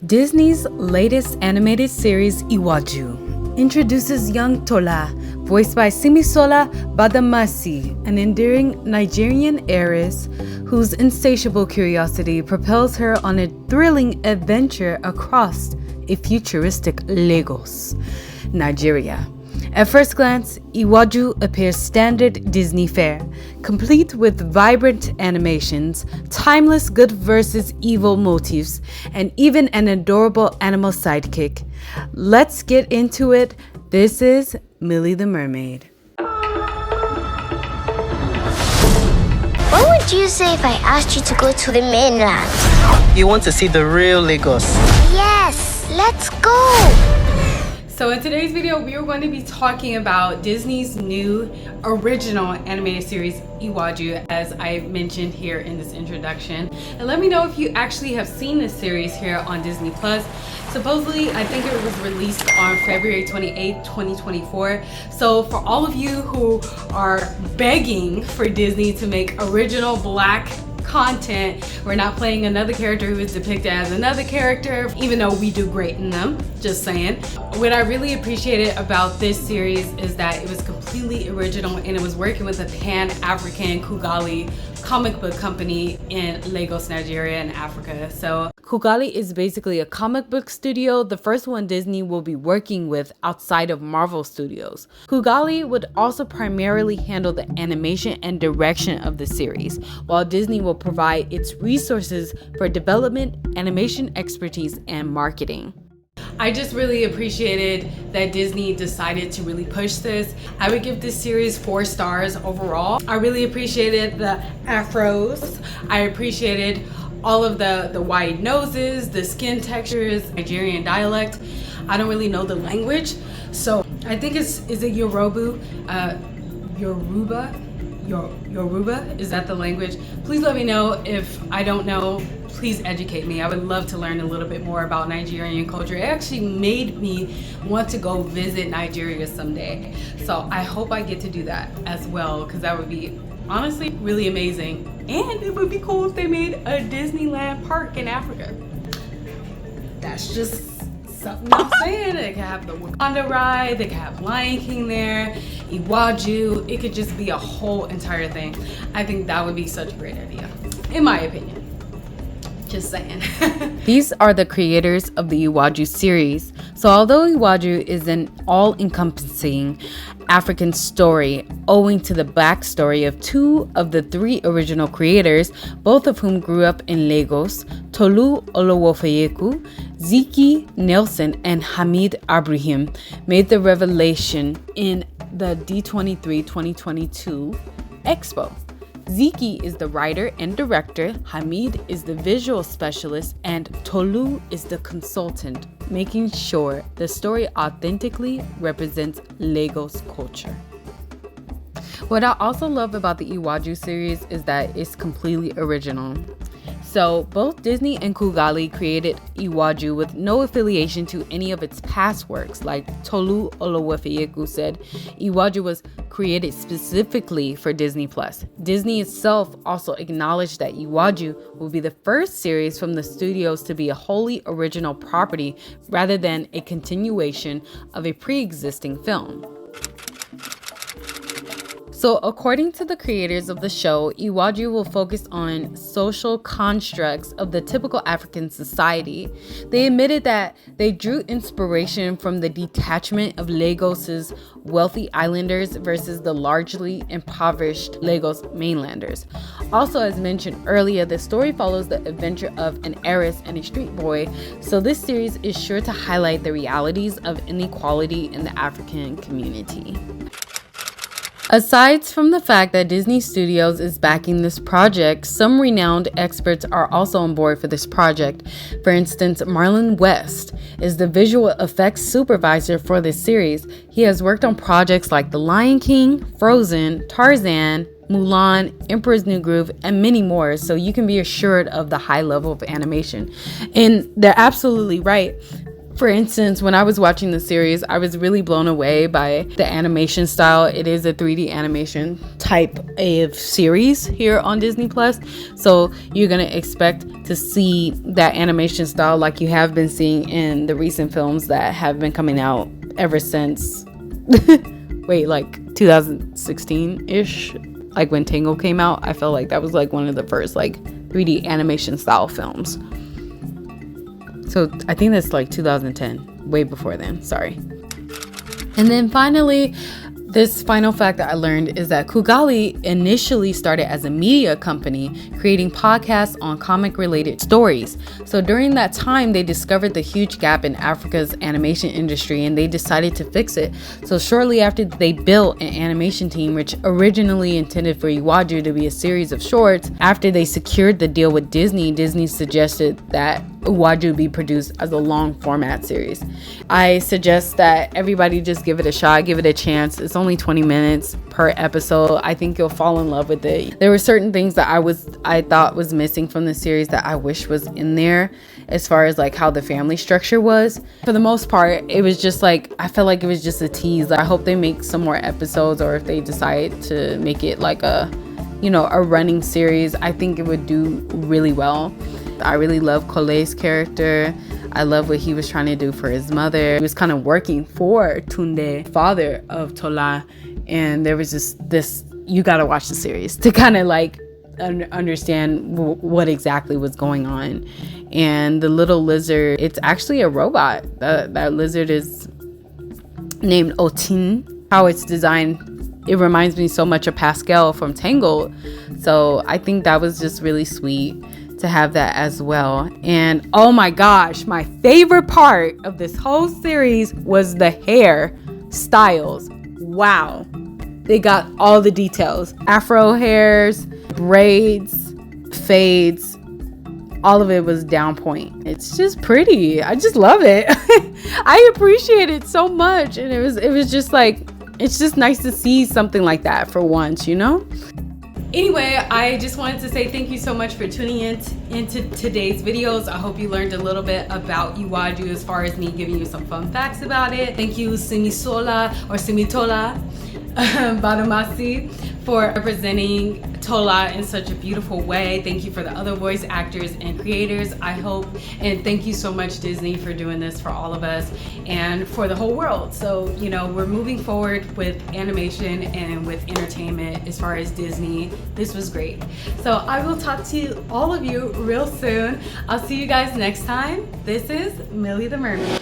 Disney's latest animated series, IWAJU, introduces young Tola, voiced by Simisola Badamasi, an endearing Nigerian heiress whose insatiable curiosity propels her on a thrilling adventure across a futuristic Lagos, Nigeria. At first glance, IWAJU appears standard Disney fare, complete with vibrant animations, timeless good versus evil motifs, and even an adorable animal sidekick. Let's get into it. This is Millie the Mermaid. What would you say if I asked you to go to the mainland? You want to see the real Lagos? Yes, let's go! So in today's video, we are going to be talking about Disney's new original animated series, IWAJU, as I mentioned here in this introduction. And let me know if you actually have seen this series here on Disney+. Supposedly, I think it was released on February 28th, 2024. So for all of you who are begging for Disney to make original Black content, we're not playing another character who is depicted as another character, even though we do great in them, just saying. What I really appreciated about this series is that it was completely original and it was working with a Pan-African Kugali comic book company in Lagos, Nigeria in Africa. So Kugali is basically a comic book studio, the first one Disney will be working with outside of Marvel Studios. Kugali would also primarily handle the animation and direction of the series, while Disney will provide its resources for development, animation expertise, and marketing. I just really appreciated that Disney decided to really push this. I would give this series 4 stars overall. I really appreciated the afros. I appreciated all of the wide noses, the skin textures, Nigerian dialect. I don't really know the language, so I think is it Yoruba? Yoruba? Is that the language? Please let me know if I don't know. Please educate me. I would love to learn a little bit more about Nigerian culture. It actually made me want to go visit Nigeria someday. So I hope I get to do that as well, because that would be honestly really amazing. And it would be cool if they made a Disneyland park in Africa. That's just something I'm saying. They could have the Wakanda ride, they could have Lion King there, IWAJU. It could just be a whole entire thing. I think that would be such a great idea, in my opinion. Just saying. These are the creators of the IWAJU series. So although IWAJU is an all-encompassing African story owing to the backstory of 2 of the 3 original creators, both of whom grew up in Lagos, Tolu Olowofeyeku, Ziki Nelson, and Hamid Abraham, made the revelation in the D23 2022 Expo. Ziki is the writer and director, Hamid is the visual specialist, and Tolu is the consultant, making sure the story authentically represents Lagos culture. What I also love about the IWAJU series is that it's completely original. So both Disney and Kugali created IWAJU with no affiliation to any of its past works. Like Tolu Olowofeyeku said, IWAJU was created specifically for Disney+. Disney itself also acknowledged that IWAJU will be the first series from the studios to be a wholly original property rather than a continuation of a pre-existing film. So according to the creators of the show, IWAJU will focus on social constructs of the typical African society. They admitted that they drew inspiration from the detachment of Lagos's wealthy islanders versus the largely impoverished Lagos mainlanders. Also, as mentioned earlier, the story follows the adventure of an heiress and a street boy, so this series is sure to highlight the realities of inequality in the African community. Aside from the fact that Disney Studios is backing this project, some renowned experts are also on board for this project. For instance, Marlon West is the visual effects supervisor for this series. He has worked on projects like The Lion King, Frozen, Tarzan, Mulan, Emperor's New Groove, and many more, so you can be assured of the high level of animation. And they're absolutely right. For instance, when I was watching the series, I was really blown away by the animation style. It is a 3D animation type of series here on Disney Plus. So you're going to expect to see that animation style like you have been seeing in the recent films that have been coming out ever since, like 2016-ish, like when Tango came out. I felt like that was like one of the first like 3D animation style films. So I think that's like 2010, way before then, sorry. And then finally, this final fact that I learned is that Kugali initially started as a media company creating podcasts on comic related stories. So during that time, they discovered the huge gap in Africa's animation industry and they decided to fix it. So shortly after, they built an animation team which originally intended for IWAJU to be a series of shorts. After they secured the deal with Disney, Disney suggested that IWAJU be produced as a long format series. I suggest that everybody just give it a shot, give it a chance. It's only 20 minutes per episode. I think you'll fall in love with it. There were certain things that I thought was missing from the series that I wish was in there, as far as like how the family structure was. For the most part, it was just like, I felt like it was just a tease. I hope they make some more episodes, or if they decide to make it like a running series, I think it would do really well. I really love Kole's character. I love what he was trying to do for his mother. He was kind of working for Tunde, father of Tola. And there was just this, you got to watch the series to kind of like understand what exactly was going on. And the little lizard, it's actually a robot. That lizard is named Otin. How it's designed, it reminds me so much of Pascal from Tangled. So I think that was just really sweet to have that as well. And oh my gosh, my favorite part of this whole series was the hair styles. Wow, they got all the details: afro hairs, braids, fades, all of it was down point. It's just pretty. I just love it. I appreciate it so much. And it was just like, it's just nice to see something like that for once, Anyway, I just wanted to say thank you so much for tuning into today's videos. I hope you learned a little bit about IWAJU as far as me giving you some fun facts about it. Thank you Simisola or Simitola Badamasi for representing Tola in such a beautiful way. Thank you for the other voice actors and creators. I hope, and thank you so much Disney for doing this for all of us and for the whole world. So, we're moving forward with animation and with entertainment as far as Disney. This was great. So I will talk to all of you real soon. I'll see you guys next time. This is Millie the Mermaid.